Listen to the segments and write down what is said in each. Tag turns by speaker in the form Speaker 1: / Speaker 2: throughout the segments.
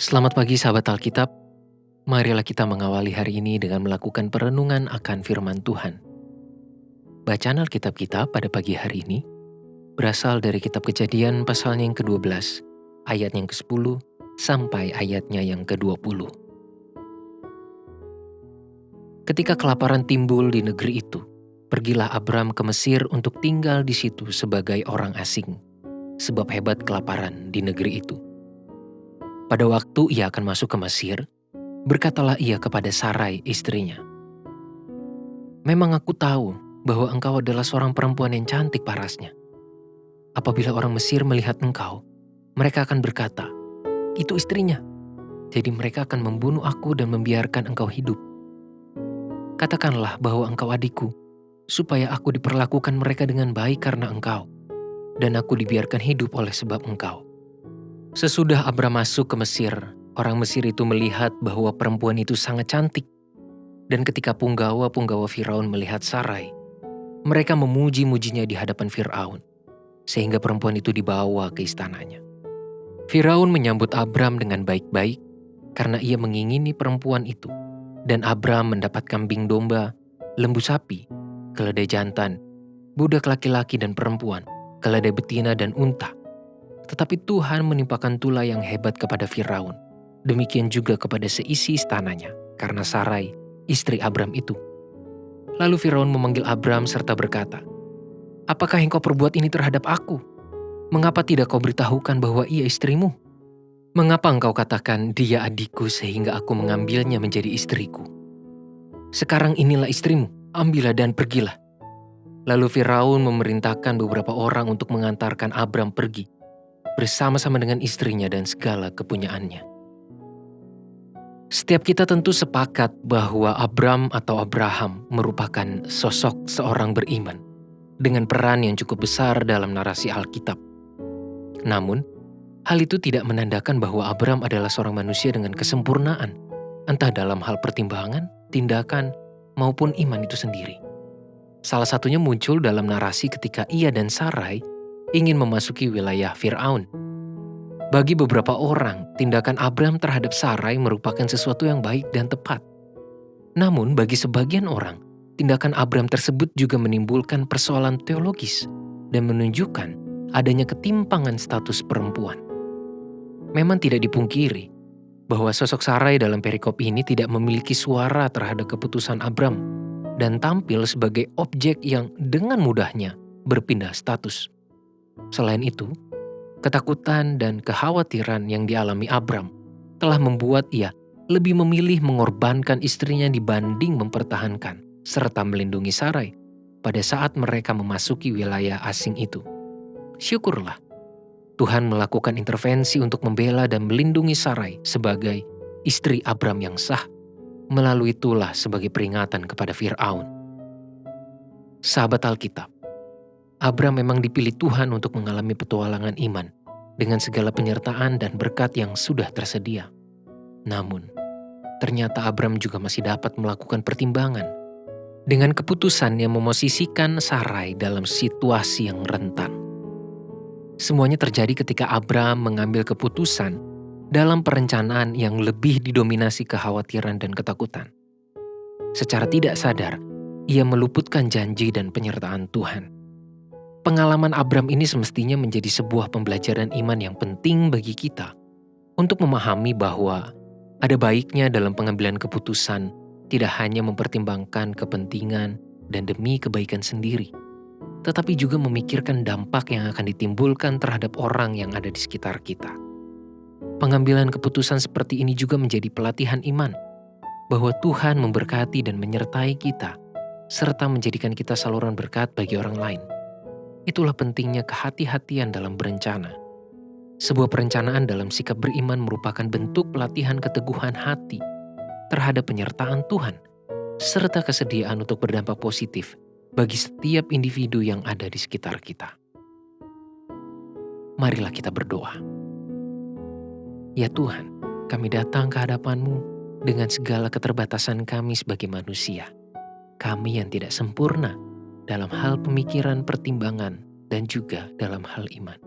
Speaker 1: Selamat pagi sahabat Alkitab, marilah kita mengawali hari ini dengan melakukan perenungan akan firman Tuhan. Bacaan Alkitab kita pada pagi hari ini berasal dari kitab Kejadian pasalnya yang ke-12, ayat yang ke-10 sampai ayatnya yang ke-20. Ketika kelaparan timbul di negeri itu, pergilah Abram ke Mesir untuk tinggal di situ sebagai orang asing, sebab hebat kelaparan di negeri itu. Pada waktu ia akan masuk ke Mesir, berkatalah ia kepada Sarai istrinya, "Memang aku tahu bahwa engkau adalah seorang perempuan yang cantik parasnya. Apabila orang Mesir melihat engkau, mereka akan berkata, 'Itu istrinya.' Jadi mereka akan membunuh aku dan membiarkan engkau hidup. Katakanlah bahwa engkau adikku, supaya aku diperlakukan mereka dengan baik karena engkau, dan aku dibiarkan hidup oleh sebab engkau." Sesudah Abram masuk ke Mesir, orang Mesir itu melihat bahwa perempuan itu sangat cantik. Dan ketika punggawa-punggawa Firaun melihat Sarai, mereka memuji-mujinya di hadapan Firaun, sehingga perempuan itu dibawa ke istananya. Firaun menyambut Abram dengan baik-baik karena ia mengingini perempuan itu. Dan Abram mendapat kambing domba, lembu sapi, keledai jantan, budak laki-laki dan perempuan, keledai betina dan unta. Tetapi Tuhan menimpakan tulah yang hebat kepada Firaun. Demikian juga kepada seisi istananya, karena Sarai, istri Abram itu. Lalu Firaun memanggil Abram serta berkata, "Apakah engkau perbuat ini terhadap aku? Mengapa tidak kau beritahukan bahwa ia istrimu? Mengapa engkau katakan dia adikku sehingga aku mengambilnya menjadi istriku? Sekarang inilah istrimu, ambillah dan pergilah." Lalu Firaun memerintahkan beberapa orang untuk mengantarkan Abram pergi, bersama-sama dengan istrinya dan segala kepunyaannya. Setiap kita tentu sepakat bahwa Abram atau Abraham merupakan sosok seorang beriman dengan peran yang cukup besar dalam narasi Alkitab. Namun, hal itu tidak menandakan bahwa Abram adalah seorang manusia dengan kesempurnaan, entah dalam hal pertimbangan, tindakan, maupun iman itu sendiri. Salah satunya muncul dalam narasi ketika ia dan Sarai ingin memasuki wilayah Firaun. Bagi beberapa orang, tindakan Abram terhadap Sarai merupakan sesuatu yang baik dan tepat. Namun bagi sebagian orang, tindakan Abram tersebut juga menimbulkan persoalan teologis dan menunjukkan adanya ketimpangan status perempuan. Memang tidak dipungkiri bahwa sosok Sarai dalam perikop ini tidak memiliki suara terhadap keputusan Abram dan tampil sebagai objek yang dengan mudahnya berpindah status. Selain itu, ketakutan dan kekhawatiran yang dialami Abram telah membuat ia lebih memilih mengorbankan istrinya dibanding mempertahankan serta melindungi Sarai pada saat mereka memasuki wilayah asing itu. Syukurlah, Tuhan melakukan intervensi untuk membela dan melindungi Sarai sebagai istri Abram yang sah, melalui tulah sebagai peringatan kepada Firaun. Sahabat Alkitab, Abram memang dipilih Tuhan untuk mengalami petualangan iman dengan segala penyertaan dan berkat yang sudah tersedia. Namun, ternyata Abram juga masih dapat melakukan pertimbangan dengan keputusan yang memosisikan Sarai dalam situasi yang rentan. Semuanya terjadi ketika Abram mengambil keputusan dalam perencanaan yang lebih didominasi kekhawatiran dan ketakutan. Secara tidak sadar, ia meluputkan janji dan penyertaan Tuhan. Pengalaman Abram ini semestinya menjadi sebuah pembelajaran iman yang penting bagi kita untuk memahami bahwa ada baiknya dalam pengambilan keputusan tidak hanya mempertimbangkan kepentingan dan demi kebaikan sendiri, tetapi juga memikirkan dampak yang akan ditimbulkan terhadap orang yang ada di sekitar kita. Pengambilan keputusan seperti ini juga menjadi pelatihan iman, bahwa Tuhan memberkati dan menyertai kita, serta menjadikan kita saluran berkat bagi orang lain. Itulah pentingnya kehati-hatian dalam berencana. Sebuah perencanaan dalam sikap beriman merupakan bentuk pelatihan keteguhan hati terhadap penyertaan Tuhan, serta kesediaan untuk berdampak positif bagi setiap individu yang ada di sekitar kita. Marilah kita berdoa. Ya Tuhan, kami datang ke hadapan-Mu dengan segala keterbatasan kami sebagai manusia. Kami yang tidak sempurna dalam hal pemikiran, pertimbangan, dan juga dalam hal iman.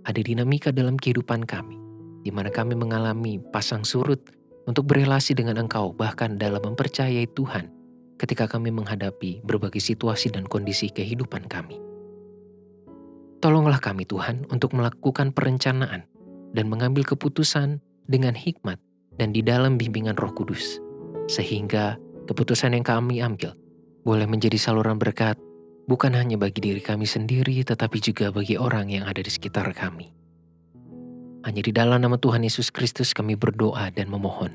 Speaker 1: Ada dinamika dalam kehidupan kami di mana kami mengalami pasang surut untuk berelasi dengan Engkau, bahkan dalam mempercayai Tuhan ketika kami menghadapi berbagai situasi dan kondisi kehidupan kami. Tolonglah kami Tuhan untuk melakukan perencanaan dan mengambil keputusan dengan hikmat dan di dalam bimbingan Roh Kudus, sehingga keputusan yang kami ambil boleh menjadi saluran berkat bukan hanya bagi diri kami sendiri, tetapi juga bagi orang yang ada di sekitar kami. Hanya di dalam nama Tuhan Yesus Kristus kami berdoa dan memohon.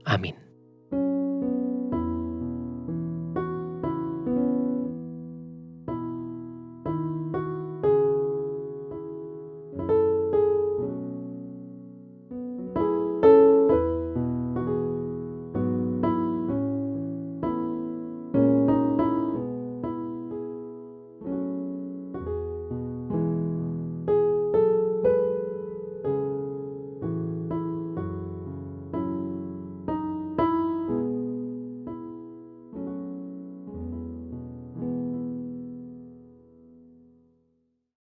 Speaker 1: Amin.